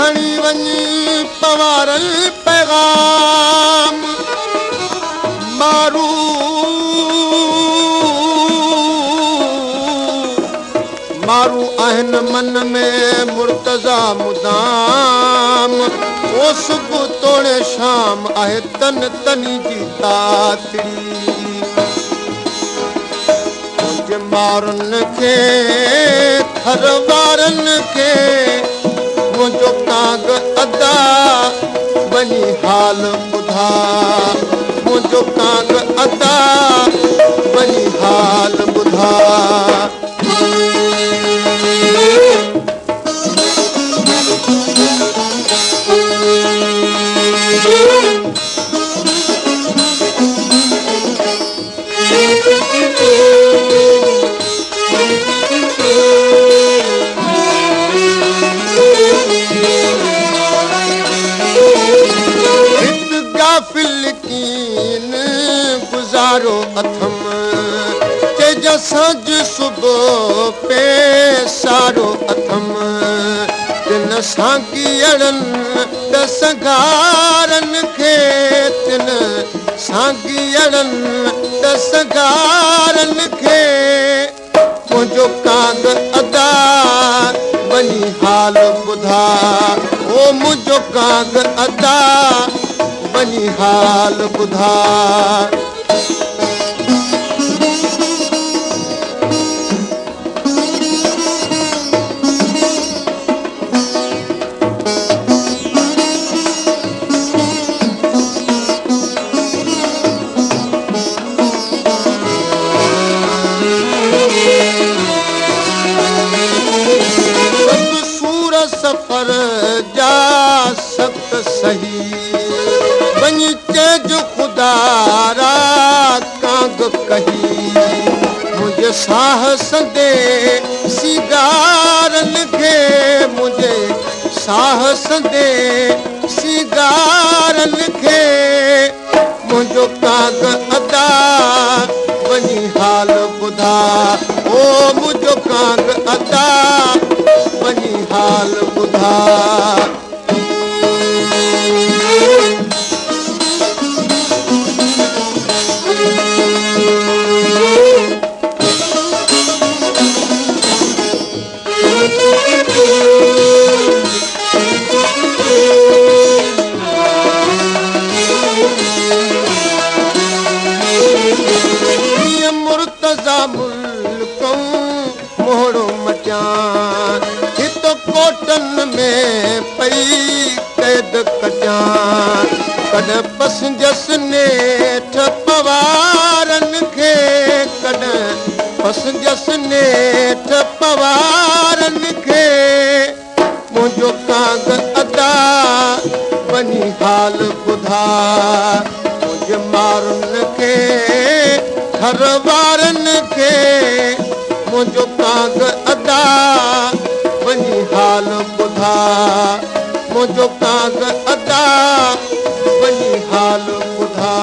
खणी वञी पवारल पैगाम मारू मारू आहिनि मन में मुर्तज़ा मुदाम ओ सुबुह तोड़े शाम आहे तन तनी जी तातड़ी मुंहिंजे मारुनि खे थर वारनि खे मुंहिंजो कांग अदा वञी हाल ॿुधा मुंहिंजो कांग अदा वञी हाल ॿुधा गुज़ारो अथम तेज सज सुबुह पे सारो अथम तिन साॻियड़नि दसगारनि खे तिन साॻियड़नि दसगारनि खे मुंहिंजो कांग अदा वञी हाल ॿुधा ओ मुंहिंजो कांग अदा वञी हाल ॿुधा सफ़र जा सख़्त सही वञी चइजो ख़ुदा रा कांग कही मुंहिंजे साहस दे सिगारनि खे मुंहिंजे साहस दे सिगारनि खे मुंहिंजो कांग अदा वञी हाल ॿुधा ओ मुंहिंजो कांग अदा वञी हाल ॿुधा मुर्तज़ा मुल्कूं मोहड़ो मचां हित कोटनि में पई क़ैद कजां कॾहिं पसंजसि नेठ पवारनि खे कॾहिं पसंजसि नेठ पवारनि खे मुंहिंजो कांग अदा वञी हाल ॿुधा मुंहिंजे मारुनि खे घर वारनि खे मुंहिंजो कांग अदा वञी हाल ॿुधा मुंहिंजो कांग अदा वञी हाल ॿुधा